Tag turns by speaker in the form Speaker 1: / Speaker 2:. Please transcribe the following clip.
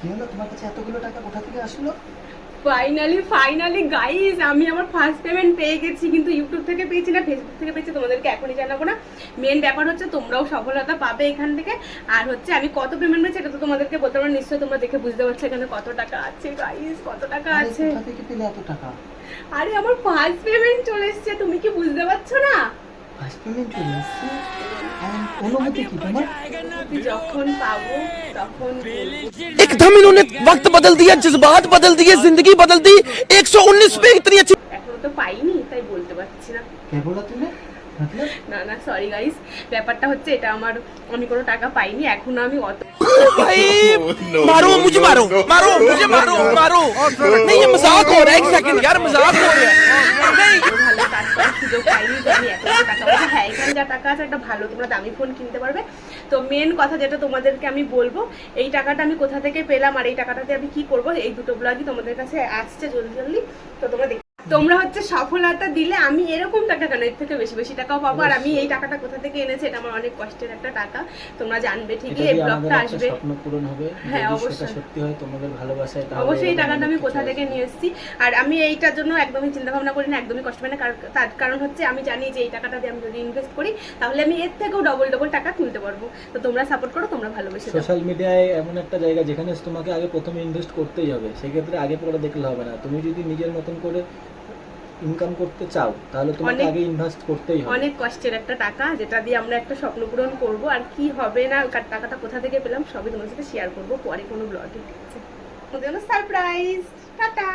Speaker 1: কি হলো, তোমার কাছে এতগুলো টাকা কোথা থেকে আসলো?
Speaker 2: ফাইনালি গাইস, আমি আমার ফার্স্ট পেমেন্ট পেয়ে গেছি, কিন্তু ইউটিউব থেকে পেয়েছি না ফেসবুক থেকে পেয়েছি তোমাদেরকে এখনই জানাবো না। মেন ব্যাপার হচ্ছে তোমরাও সফলতা পাবে এখান থেকে। আর হচ্ছে আমি কত পেমেন্ট পেয়েছি এটা তো তোমাদেরকে বলতে পারবো, নিশ্চয়ই তোমরা দেখে বুঝতে পারছো এখানে কত টাকা আছে। গাইস কত টাকা
Speaker 1: আরে
Speaker 2: আছে,
Speaker 1: কোথা থেকে পেলে এত টাকা?
Speaker 2: আরে আমার ফার্স্ট পেমেন্ট চলে এসেছে, তুমি কি বুঝতে পারছো না?
Speaker 1: ফার্স্ট পেমেন্ট চলে এসেছে? অনুমতি কি তোমার?
Speaker 2: যখন পাবো তখন বলবো।
Speaker 3: एकदम इन्होंने वक्त बदल दिया, जज्बात बदल दिए, जिंदगी बदल दी। 119 पे इतनी अच्छी
Speaker 2: এখনো তো পাইনি তাই বলতে পারছি না।
Speaker 1: কে বলা তুমি? मतलब
Speaker 2: না সরি গাইস, ব্যাপারটা হচ্ছে এটা আমি কোনো টাকা পাইনি এখনো, আমি অত
Speaker 3: भाई मारो मुझे, मारो मारो मुझे, मारो मारो। नहीं ये मजाक हो रहा है, एक सेकंड यार, मजाक हो रहा है। नहीं
Speaker 2: ভালো কাজ করার সুযোগ পাইনি যে আমি এত টাকা পাবো। হ্যাঁ, এখানে যা টাকা আছে একটা ভালো তোমরা দামি ফোন কিনতে পারবে। তো মেন কথা যেটা তোমাদেরকে আমি বলবো, এই টাকাটা আমি কোথা থেকে পেলাম আর এই টাকাটাতে আমি কি করব, এই দুটো ব্লগই তোমাদের কাছে আসছে জলদি। তো তোমরা হচ্ছে সফলতা দিলে আমি এরকম টাকা কেন, এর থেকে বেশি বেশি টাকাও পাবো। আর আমি এই টাকাটা কোথা থেকে এনেছি, এটা আমার অনেক কষ্টের একটা টাকা, তোমরা জানবে ঠিকই, এই ব্লগটা আসবে।
Speaker 1: স্বপ্ন পূরণ হবে,
Speaker 2: হ্যাঁ,
Speaker 1: যদি
Speaker 2: অবশ্যই।
Speaker 1: সেটা সত্যি হয় তোমাদের ভালোবাসায়, তাহলে
Speaker 2: অবশ্যই এই
Speaker 1: এরকম
Speaker 2: টাকাটা
Speaker 1: অনেক
Speaker 2: আমি
Speaker 1: কিছু
Speaker 2: কোথা থেকে
Speaker 1: আসবে।
Speaker 2: নিয়ে এসেছি। আর আমি এইটার জন্য একদমই চিন্তা ভাবনা করি না, একদমই কষ্ট পাই না। তার কারণ হচ্ছে আমি জানি যে এই টাকাটা দিয়ে আমি যদি ইনভেস্ট করি তাহলে আমি এর থেকেও ডবল টাকা তুলতে পারবো। তো তোমরা সাপোর্ট করো, তোমরা ভালোবেসে দাও।
Speaker 1: সোশ্যাল মিডিয়ায় এমন একটা জায়গা যেখানে তোমাকে আগে প্রথমে ইনভেস্ট করতেই হবে, সেক্ষেত্রে আগে পরে দেখলে হবে না। তুমি যদি নিজের মতন করে ইনকাম করতে চাও তাহলে তোমাকে আগে ইনভেস্ট করতেই হবে।
Speaker 2: অনেক কষ্টের একটা টাকা, যেটা দিয়ে আমরা একটা স্বপ্ন পূরণ করবো। আর কি হবে না টাকাটা কোথা থেকে পেলাম সবই তোমার সাথে শেয়ার করবো পরে কোনো ব্লগে। ঠিক আছে, সারপ্রাইজ। টাটা।